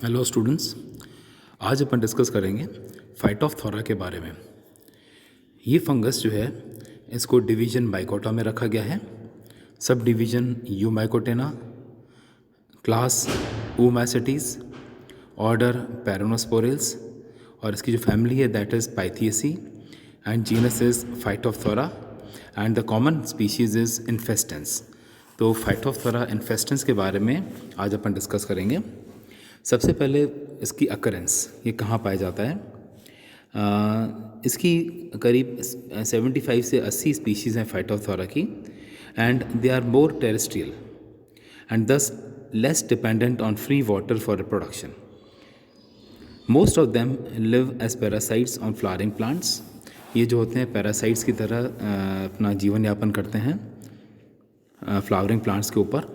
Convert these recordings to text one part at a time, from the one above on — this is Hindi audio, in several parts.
हेलो स्टूडेंट्स, आज अपन डिस्कस करेंगे फाइटोप्थोरा के बारे में। ये फंगस जो है इसको डिवीजन बाइकोटा में रखा गया है। Sub division Eumycotina, class Oomycetes, order Peronosporales, और इसकी जो फैमिली है that is Pythiaceae, and genus is Phytophthora, and the common species is infestans. तो फाइटोप्थोरा इन्फेस्टेंस के बारे में आज अपन डिस्कस करेंगे। सबसे पहले इसकी अकरेंस, ये कहाँ पाया जाता है। इसकी करीब 75 से 80 स्पीशीज़ हैं फाइटोप्थोरा की, and they are more terrestrial and thus less dependent on free water for reproduction. Most of them live as parasites on flowering plants. ये जो होते हैं पैरासाइट्स की तरह अपना जीवन यापन करते हैं फ्लावरिंग प्लांट्स के ऊपर।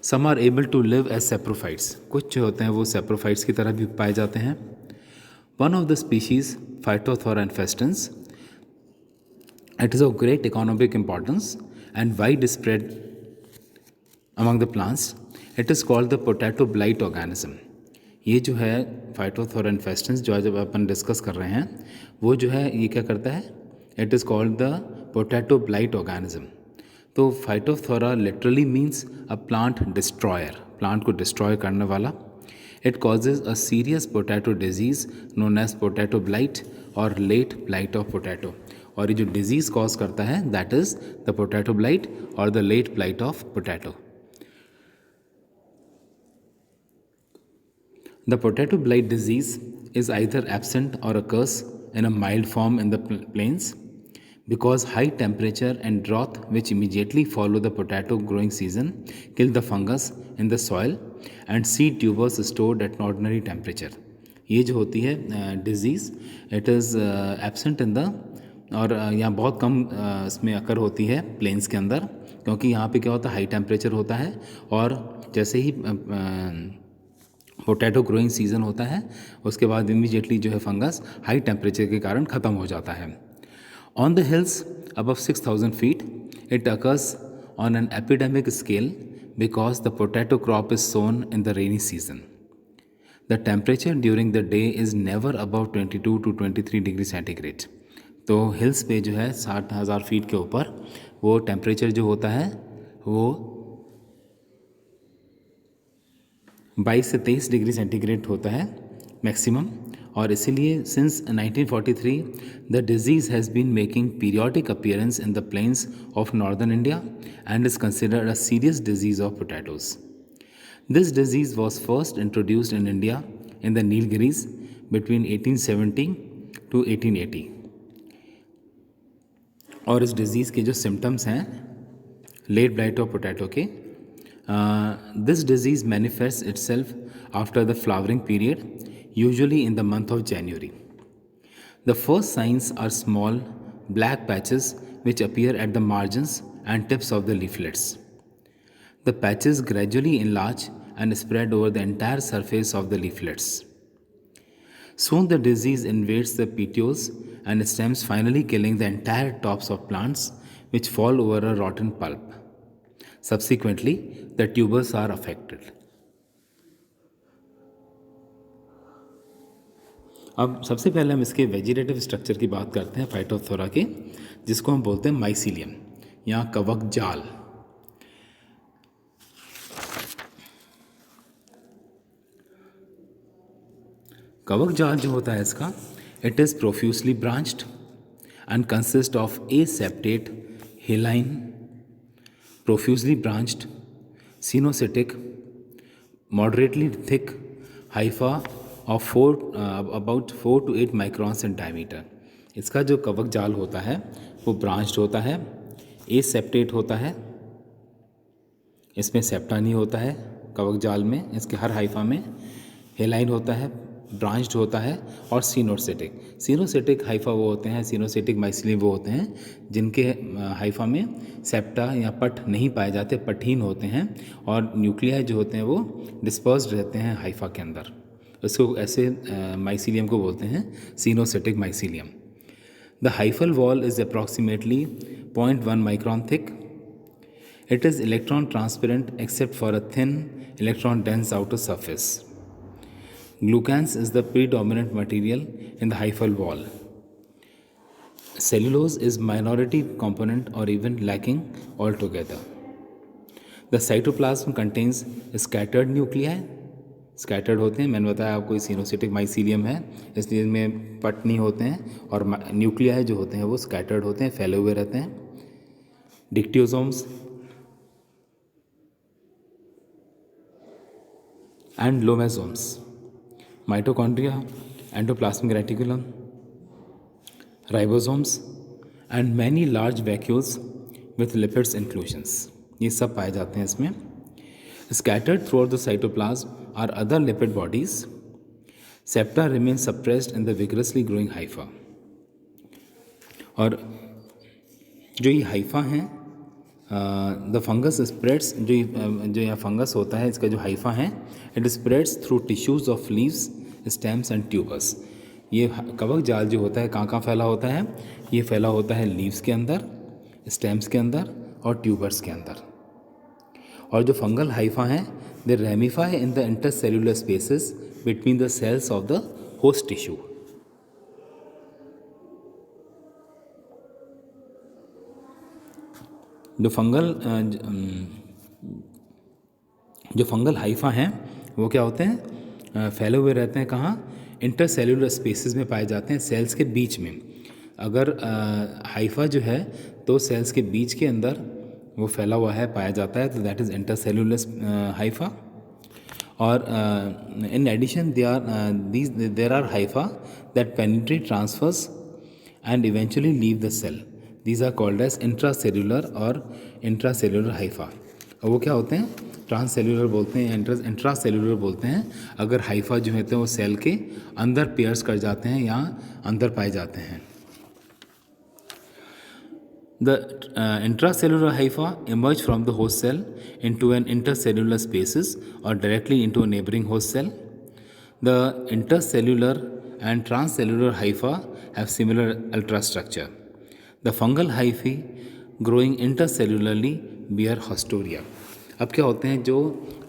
Some are able to live as saprophytes, कुछ जो होते हैं वो सेप्रोफाइट्स की तरह भी पाए जाते हैं। One of the species Phytophthora infestans, it is of great economic importance and wide spread among the plants. It is called the potato blight organism. ये जो है फाइटोप्थोरा इन्फेस्टेंस जो आज अपन डिस्कस कर रहे हैं, वो जो है ये क्या करता है, it is called the potato blight organism. तो Phytophthora literally means a plant destroyer, plant को डिस्ट्रॉय करने वाला। It causes a serious potato disease known as potato blight और लेट ब्लाइट ऑफ पोटैटो। और ये जो डिजीज़ कॉज करता है that is the potato blight और the late blight of potato. The potato blight disease is either absent or occurs in a mild form in the plains because high temperature and drought which immediately follow the potato growing season kill the fungus in the soil and seed tubers stored at ordinary temperature. ये जो होती है disease, it is absent in the, और यहाँ बहुत कम इसमें अकर होती है प्लेन्स के अंदर, क्योंकि यहाँ पे क्या होता है, हाई टेम्परेचर होता है, और जैसे ही पोटैटो ग्रोइंग सीजन होता है उसके बाद इमीडिएटली जो है फंगस हाई टेम्परेचर के कारण ख़त्म हो जाता है। On the hills above 6000 feet it occurs on an epidemic scale because the potato crop is sown in the rainy season. The temperature during the day is never above 22 to 23 degree centigrade. तो हिल्स पे जो है 60,000 फीट के ऊपर वो टेम्परेचर जो होता है वो 22 से 23 डिग्री सेंटीग्रेड होता है मैक्सिमम। और इसीलिए since 1943 the disease has been making periodic appearance in the plains of northern India and is considered a serious disease of potatoes. This disease was first introduced in India in the Nilgiris between 1870 to 1880। और इस डिज़ीज़ के जो सिम्टम्स हैं लेट ब्लाइट ऑफ पोटैटो के, this disease manifests itself after the flowering period, usually in the month of January. The first signs are small black patches which appear at the margins and tips of the leaflets. The patches gradually enlarge and spread over the entire surface of the leaflets. Soon the disease invades the petioles and stems, finally killing the entire tops of plants which fall over a rotten pulp. Subsequently, the tubers are affected. अब सबसे पहले हम इसके वेजिटेटिव स्ट्रक्चर की बात करते हैं फाइटोप्थोरा के, जिसको हम बोलते हैं माइसीलियम या कवक जाल। कवक जाल जो होता है इसका, it is profusely branched and consist of a septate hyaline profusely branched, cenocytic, moderately thick hypha of about 4 to 8 microns in diameter. इसका जो कवक जाल होता है वो ब्रांच्ड होता है, ए सेप्टेट होता है, इसमें सेप्टा नहीं होता है कवक जाल में, इसके हर हाइफा में हेलाइन होता है, ब्रांच्ड होता है, और सीनोसिटिक। सीनोसिटिक हाइफा वो होते हैं, सीनोसिटिक माइसीलियम वो होते हैं जिनके हाइफा में सेप्टा या पट नहीं पाए जाते, पटहीन होते हैं, और न्यूक्लियाई जो होते हैं वो डिस्पर्स्ड रहते हैं हाइफा के अंदर। इसको ऐसे माइसीलियम को बोलते हैं coenocytic mycelium. The hyphal wall is approximately 0.1 micron thick. It is electron transparent except for a thin electron dense outer surface. Glucans is the predominant material in the hyphal wall. Cellulose is minority component or even lacking altogether. The cytoplasm contains scattered nuclei. Scattered होते हैं, मैंने बताया आपको सिनोसिटिक माइसीलियम है इसलिए इसमें पट नहीं होते हैं, और न्यूक्लियाई जो होते हैं वो स्कैटर्ड होते हैं, फैले हुए रहते हैं. Dictyosomes and lomasomes, mitochondria, endoplasmic reticulum, ribosomes and many large vacuoles with lipids inclusions, ये सब पाए जाते हैं इसमें. Scattered throughout the cytoplasm are other lipid bodies. Septa remains suppressed in the vigorously growing hypha. और जो ये हाइफा हैं, द फंगस स्प्रेड्स, जो यहाँ फंगस होता है इसका जो हाइफा है, it spreads through tissues of leaves, stems and tubers. ये कवक जाल जो होता है कहाँ कहाँ फैला होता है? ये फैला होता है लीव्स के अंदर, स्टेम्स के अंदर और ट्यूबर्स के अंदर. और जो फंगल हाइफा हैं, they ramify in the intercellular spaces between the cells of the host tissue. जो फंगल हाइफा हैं वो क्या होते हैं? फैले हुए रहते हैं. कहाँ? इंटरसेल्यूलर स्पेसेस में पाए जाते हैं, सेल्स के बीच में. अगर हाइफा जो है तो सेल्स के बीच के अंदर वो फैला हुआ है, पाया जाता है, तो दैट इज़ इंटरसेल्यूलर हाइफा. और in addition there are hyphae that penetrate, transfers and eventually leave the cell. These are called as intracellular और इंट्रासेल्यूलर हाइफा. और वो क्या होते हैं? ट्रांससेल्यूलर बोलते हैं, इंट्रासेल्यूलर बोलते हैं अगर हाइफा जो होते हैं वो सेल के अंदर पेयर्स कर जाते हैं या अंदर पाए जाते हैं. The intracellular hypha emerge from the host cell into an intercellular spaces or directly into a neighboring host cell. The intercellular and transcellular hypha have similar ultrastructure. The fungal hyphae growing intercellularly bear haustoria. अब क्या होते हैं जो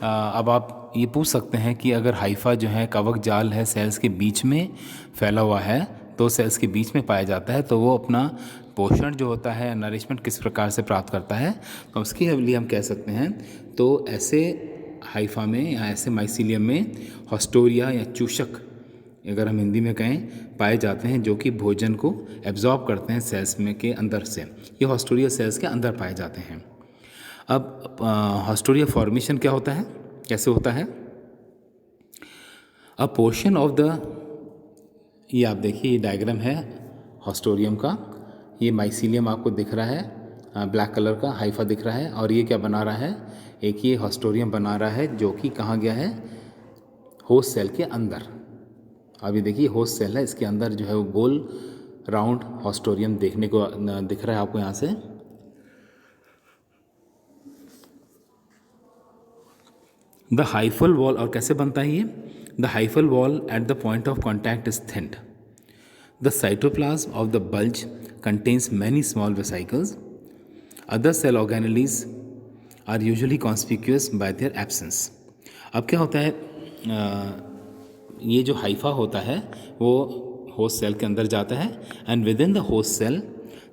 अब आप ये पूछ सकते हैं कि अगर हाइफा जो है कवक जाल है सेल्स के बीच में फैला हुआ है, तो सेल्स के बीच में पाया जाता है, तो वो अपना पोषण जो होता है, नरिशमेंट किस प्रकार से प्राप्त करता है, तो उसके लिए हम कह सकते हैं तो ऐसे हाइफा में या ऐसे माइसीलियम में हॉस्टोरिया या चूषक, अगर हम हिंदी में कहें, पाए जाते हैं जो कि भोजन को एब्जॉर्ब करते हैं सेल्स में के अंदर से. ये हॉस्टोरिया सेल्स के अंदर पाए जाते हैं. अब हॉस्टोरिया फॉर्मेशन क्या होता है, कैसे होता है? अ पोर्शन ऑफ द, ये आप देखिए ये डायग्राम है हॉस्टोरियम का. ये माइसीलियम आपको दिख रहा है, ब्लैक कलर का हाइफा दिख रहा है, और ये क्या बना रहा है? एक ये हॉस्टोरियम बना रहा है जो कि कहाँ गया है? होस्ट सेल के अंदर. अभी देखिए होस्ट सेल है, इसके अंदर जो है वो गोल राउंड हॉस्टोरियम देखने को दिख रहा है आपको यहाँ से. द हाइफल वॉल, और कैसे बनता है ये? The hyphal wall at the point of contact is thinned. The cytoplasm of the bulge contains many small vesicles. Other cell organelles are usually conspicuous by their absence. अब क्या होता है, ये जो हाइफा होता है वो होस्ट सेल के अंदर जाता है, and within the host cell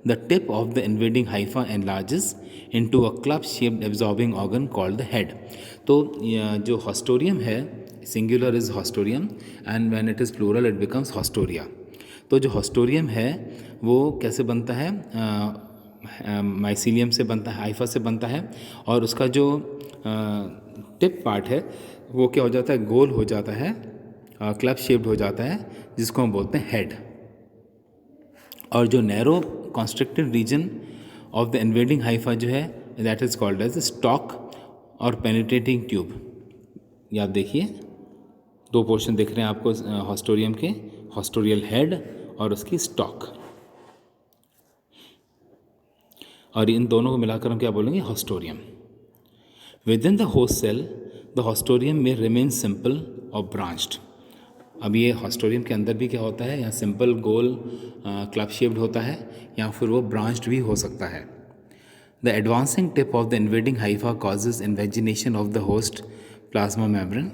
the tip of the invading hypha enlarges into a club shaped absorbing organ called the head. तो जो हॉस्टोरियम है, singular is haustorium and when it is plural it becomes haustoria. तो जो हॉस्टोरियम है वो कैसे बनता है? माइसीलियम से बनता है, हाइफा से बनता है, और उसका जो टिप पार्ट है वो क्या हो जाता है? गोल हो जाता है, क्लब शेप्ड हो जाता है, जिसको हम बोलते हैं हेड. और जो narrow constricted region of the invading hypha जो है that is called as stalk और पेनिट्रेटिंग ट्यूब. ये आप देखिए दो पोर्शन दिख रहे हैं आपको हॉस्टोरियम के, हॉस्टोरियल हेड और उसकी स्टॉक, और इन दोनों को मिलाकर हम क्या बोलेंगे? Haustorium. Within the host cell the haustorium में रिमेन सिंपल और ब्रांच्ड. अब ये हॉस्टोरियम के अंदर भी क्या होता है? यहाँ सिंपल गोल क्लब शेप्ड होता है, या फिर वो ब्रांच्ड भी हो सकता है. The advancing tip of the invading Haifa causes invagination of the host plasma membrane.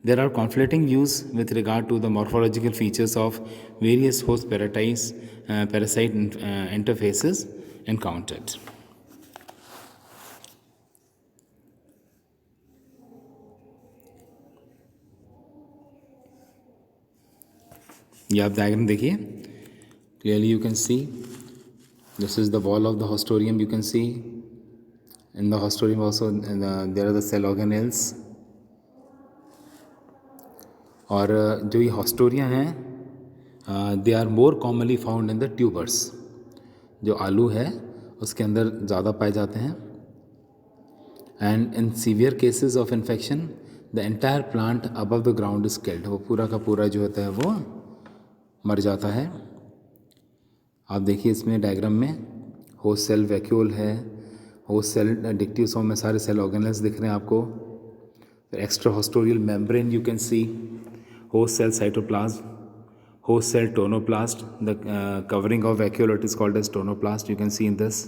There are conflicting views with regard to the morphological features of various host parasite interfaces encountered. ये आप डायग्राम देखिए, clearly you can see this is the wall of the hostorium. You can see in the hostorium also there are the cell organelles. और जो ये हॉस्टोरिया हैं they are more commonly found in the tubers. जो आलू है उसके अंदर ज़्यादा पाए जाते हैं. And in severe cases of infection the entire plant above the ground is killed. वो पूरा का पूरा जो होता है वो मर जाता है. आप देखिए इसमें डायग्राम में होस्ट सेल वैक्यूल है, होस्ट सेल डिक्टियोसोम में सारे सेल ऑर्गेनल्स दिख रहे हैं आपको. Extra haustorial membrane you can see, host cell cytoplasm, host cell tonoplast, the covering of vacuole it is called as tonoplast, you can see in this.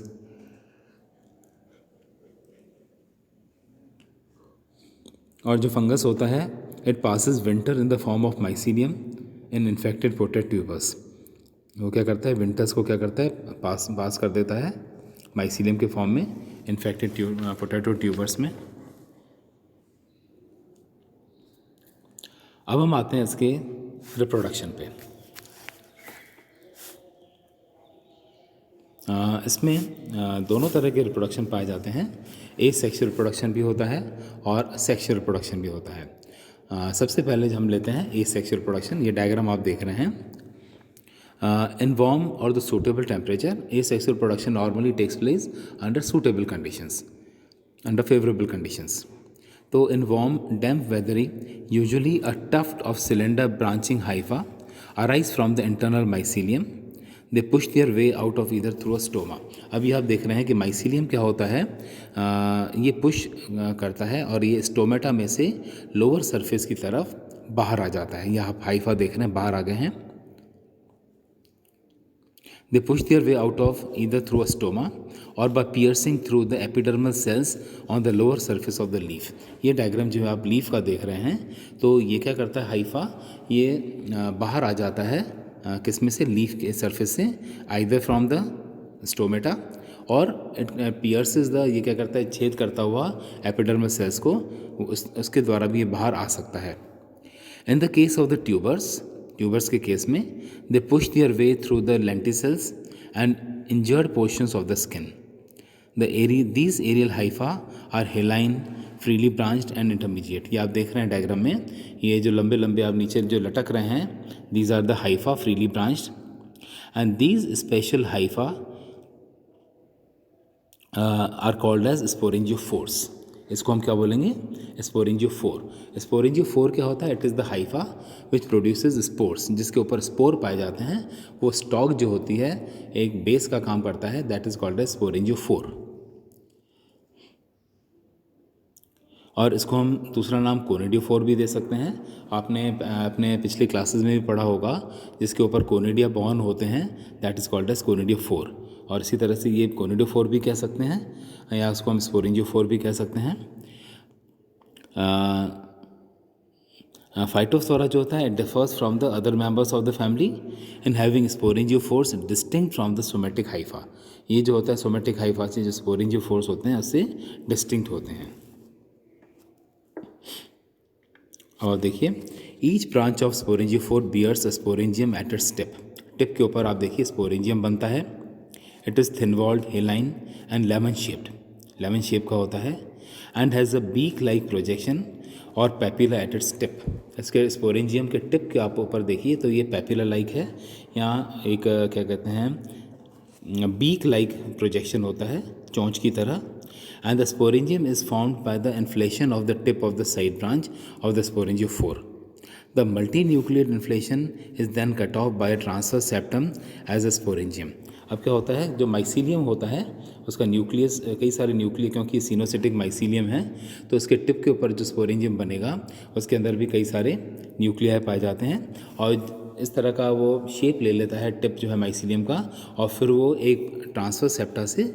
और जो फंगस होता है it passes winter in the form of mycelium in infected potato tubers. वो क्या करता है, विंटर्स को क्या करता है, पास कर देता है माइसीलियम के फॉर्म में इन्फेक्टेड पोटैटो ट्यूबर्स में. अब हम आते हैं इसके रिप्रोडक्शन पे. इसमें दोनों तरह के रिप्रोडक्शन पाए जाते हैं. एसेक्सुअल रिप्रोडक्शन भी होता है और सेक्सुअल रिप्रोडक्शन भी होता है. सबसे पहले हम लेते हैं एसेक्सुअल रिप्रोडक्शन. ये डायग्राम आप देख रहे हैं. इन वार्म और the suitable temperature asexual production normally takes place under suitable conditions, under favourable conditions. So in warm, damp weather, usually a tuft of cylinder branching hypha arise from the internal mycelium. They push their way out of either through a stoma. अभी आप देख रहे हैं कि माइसीलियम क्या होता है, ये पुश करता है और ये स्टोमेटा में से लोअर सरफेस की तरफ बाहर आ जाता है. ये आप हाइफा देख रहे हैं, बाहर आ गए हैं. They push their way out of either through a stoma or by piercing through the epidermal cells on the lower surface of the leaf. ये डायग्राम जो आप लीफ का देख रहे हैं, तो ये क्या करता है हाइफा, ये बाहर आ जाता है किस में से, लीफ के सरफेस से, आइदर फ्रॉम द स्टोमेटा और इट पियर्सेस द, ये क्या करता है, छेद करता हुआ एपिडर्मल सेल्स को, उसके द्वारा भी ये बाहर आ सकता है. In the case of the tubers के केस में they push their way through the lenticels and injured portions of the skin. These aerial hypha are hyaline, freely branched and intermediate. ये आप देख रहे हैं डायग्राम में, ये जो लंबे लंबे आप नीचे जो लटक रहे हैं, these are the hyphae freely branched. And these special hyphae are called as sporangiophores. इसको हम क्या बोलेंगे, स्पोरेंजियोफोर. स्पोरेंजियोफोर क्या होता है, it is the hyphae which produces spores. जिसके ऊपर स्पोर पाए जाते हैं, वो स्टॉक जो होती है एक बेस का काम करता है, that is called as sporangiophore. और इसको हम दूसरा नाम कोनिडियोफोर भी दे सकते हैं. आपने अपने पिछले क्लासेस में भी पढ़ा होगा, जिसके ऊपर कोनिडिया बॉर्न होते हैं, that is called as conidiophore. और इसी तरह से ये कोनिडियोफोर भी कह सकते हैं, या उसको हम स्पोरेंजियोफोर भी कह सकते हैं. फाइटोप्थोरा जो होता है, it differs from the other members of the family in having sporangiophores distinct from the somatic hyphae. ये जो होता है सोमेटिक हाइफा से जो स्पोरेंजियोफोर्स होते हैं उससे डिस्टिंक्ट होते हैं. और देखिए, each branch of sporangiophore bears a sporangium at its tip. Tip के ऊपर आप देखिए स्पोरेंजियम बनता है. It is thin walled, hyaline and lemon shaped. Lemon shape का होता है. And has a beak like projection और पैपिला एट इट्स टिप. इसके स्पोरेंजियम के टिप के आप ऊपर देखिए तो ये पैपिला लाइक है. यहाँ एक क्या कहते हैं, बीक लाइक प्रोजेक्शन होता है, चोंच की तरह. And the sporangium is formed by the inflation of the tip of the side branch of the sporangiophore. The multinucleate inflation is then cut off by a transverse septum as a sporangium. अब क्या होता है, जो माइसीलियम होता है उसका न्यूक्लियस, कई सारे न्यूक्लिय, क्योंकि सिनोसिटिक माइसीलियम है तो उसके टिप के ऊपर जो स्पोरेंजियम बनेगा उसके अंदर भी कई सारे न्यूक्लियाई पाए जाते हैं. और इस तरह का वो शेप ले लेता है टिप जो है माइसीलियम का, और फिर वो एक ट्रांसवर्स सेप्टा से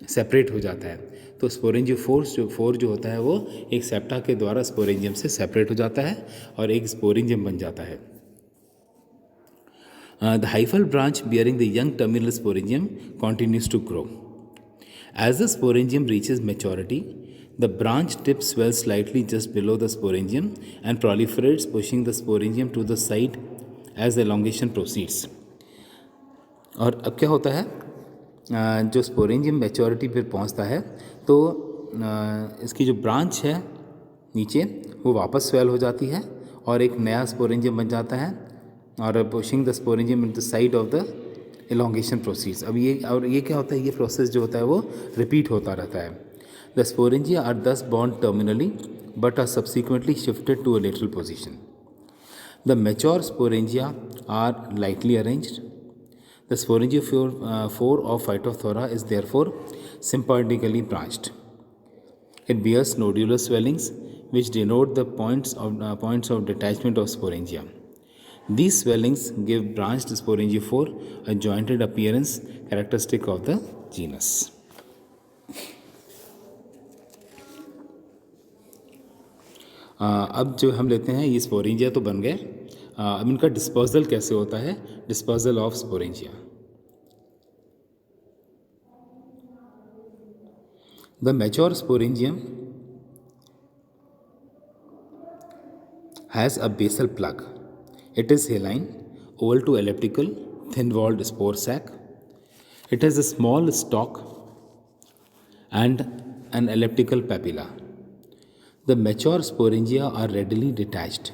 सेपरेट हो जाता है. तो स्पोरेंजियोफोर जो होता है वो एक सेप्टा के द्वारा स्पोरेंजियम से सेपरेट हो जाता है और एक स्पोरेंजियम बन जाता है. The hyphal branch bearing the young terminal sporangium continues to grow. As the sporangium reaches maturity, the branch tip swells slightly just below the sporangium and proliferates, pushing the sporangium to the side as the elongation proceeds. और अब क्या होता है, जो स्पोरेंजियम मैच्योरिटी पर पहुंचता है तो इसकी जो ब्रांच है नीचे वो वापस स्वेल हो जाती है और एक नया स्पोरेंजियम बन जाता है और pushing the sporangium in the side of the elongation proceeds. अब ये क्या होता है, ये प्रोसेस जो होता है वो रिपीट होता रहता है. द स्पोरेंजिया आर दस बॉन्ड terminally but are subsequently shifted to a lateral position. The mature sporangia are lightly arranged. The sporangiophore of Phytophthora is therefore sympodically branched. It bears nodular swellings which denote the points of detachment of sporangia. These swellings give branched sporangiophore a jointed appearance characteristic of the genus. अब जो हम लेते हैं ये स्पोरेंजिया तो बन गए. अब इनका डिस्पोजल कैसे होता है, disposal of sporangia. The mature sporangium has a basal plug. It is hyaline, oval to elliptical, thin-walled spore sac. It has a small stalk and an elliptical papilla. The mature sporangia are readily detached.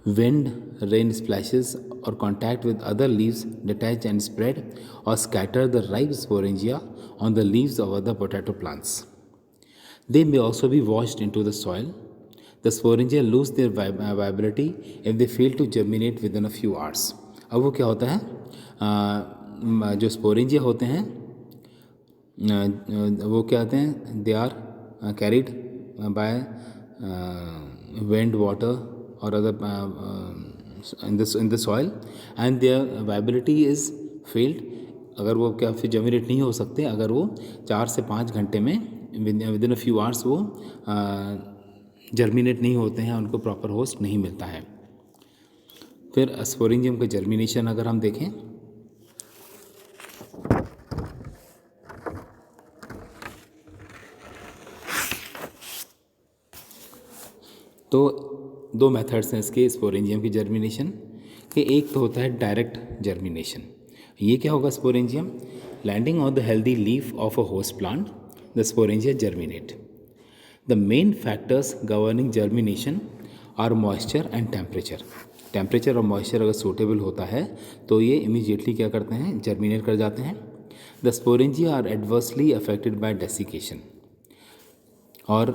Wind, rain splashes, or contact with other leaves detach and spread or scatter the ripe sporangia on the leaves of other potato plants. They may also be washed into the soil. The sporangia lose their viability if they fail to germinate within a few hours. अब वो क्या होता है, जो स्पोरेंजिया होते हैं वो क्या होते हैं, they are carried by wind, water or other in the soil and their viability is failed. अगर वो क्या फिर जर्मिनेट नहीं हो सकते अगर वो 4 से 5 घंटे में विदिन अ फ्यू आवर्स वो जर्मिनेट नहीं होते हैं, उनको प्रॉपर होस्ट नहीं मिलता है. फिर स्पोरेंजियम का जर्मिनेशन अगर हम देखें तो 2 मेथड्स हैं इसके स्पोरेंजियम की जर्मिनेशन के. एक तो होता है डायरेक्ट जर्मिनेशन. ये क्या होगा, sporangium landing on the healthy leaf of a host plant, the sporangia germinate. The main factors governing germination are moisture and temperature. Temperature और मॉइस्चर अगर सूटेबल होता है तो ये इमीडिएटली क्या करते हैं, जर्मिनेट कर जाते हैं. The sporangia are adversely affected by desiccation. और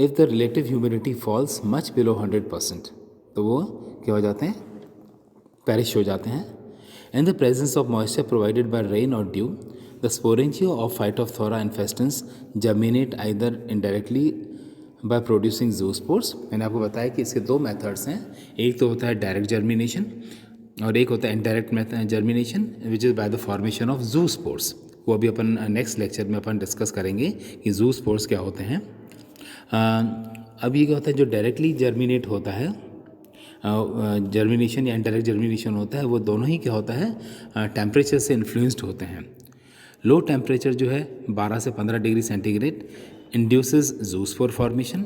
if the relative humidity falls much below 100% तो वो क्या हो जाते हैं, पेरिश हो जाते हैं. In the presence of moisture provided by rain और dew, the sporangia of phytophthora infestans germinate either indirectly by producing zoospores. मैंने आपको बताया कि इसके 2 मेथड्स हैं. एक तो होता है डायरेक्ट जर्मिनेशन और एक होता है indirect germination which is by the formation of zoospores. वो अभी अपन नेक्स्ट लेक्चर में अपन डिस्कस करेंगे कि जूस्पोर्स क्या होते हैं. अब ये क्या होता है, जो डायरेक्टली जर्मिनेट होता है, जर्मिनेशन या इनडायरेक्ट जर्मिनेशन होता है, वो दोनों ही क्या होता है, टेम्परेचर से इन्फ्लुएंस्ड होते हैं. लो टेम्परेचर जो है 12 से 15 degree centigrade induces zoospore formation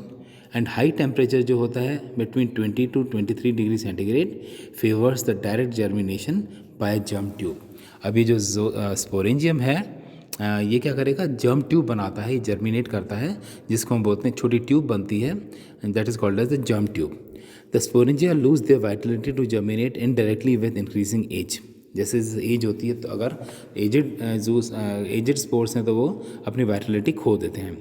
and high temperature जो होता है between 20 to 23 degree centigrade favours the direct germination by germ tube. अभी जो स्पोरेंजियम है ये क्या करेगा, जर्म ट्यूब बनाता है, ये जर्मिनेट करता है, जिसको हम बोलते हैं छोटी ट्यूब बनती है, that is called as the germ tube. The sporangia lose their vitality to germinate indirectly with increasing age. जैसे एज होती है तो अगर एजड स्पोर्स हैं तो वो अपनी वाइटलिटी खो देते हैं.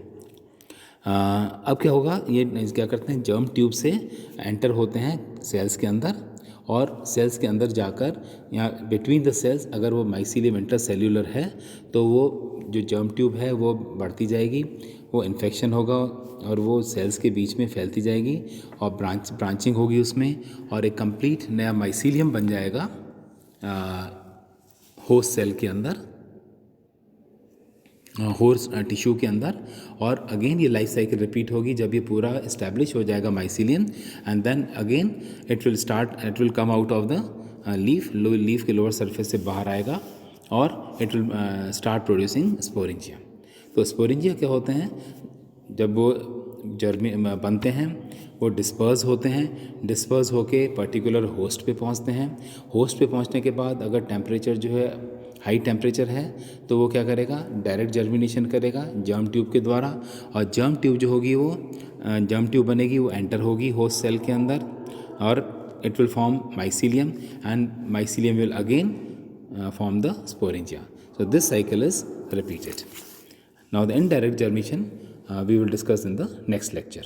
अब क्या होगा, ये क्या करते हैं, जर्म ट्यूब से एंटर होते हैं सेल्स के अंदर और सेल्स के अंदर जाकर यहाँ बिटवीन द सेल्स अगर वो माइसीलियम इंटरसेल्यूलर है तो वो जो जर्म ट्यूब है वो बढ़ती जाएगी, वो इन्फेक्शन होगा और वो सेल्स के बीच में फैलती जाएगी और ब्रांचिंग होगी उसमें और एक कंप्लीट नया माइसीलियम बन जाएगा होस्ट सेल के अंदर. होर्स टिश्यू के अंदर, और अगेन ये लाइफ साइकिल रिपीट होगी जब ये पूरा इस्टेब्लिश हो जाएगा mycelium, and then again it will come out of the leaf के लोअर सरफेस से बाहर आएगा और it will start producing sporangia. तो स्पोरेंजिया क्या होते हैं, जब वो बनते हैं वो डिस्पर्स होते हैं, डिस्पर्स होके पर्टिकुलर होस्ट पे पहुंचते हैं। होस्ट पे पहुंचने के बाद अगर टेम्परेचर जो है हाई टेम्परेचर है तो वो क्या करेगा, डायरेक्ट जर्मिनेशन करेगा जर्म ट्यूब के द्वारा, और जर्म ट्यूब जो होगी वो जर्म ट्यूब बनेगी, वो एंटर होगी होस्ट सेल के अंदर, और it will form mycelium, and mycelium will again form the sporangia. So this cycle is repeated. Now the indirect germination we will discuss in the next lecture.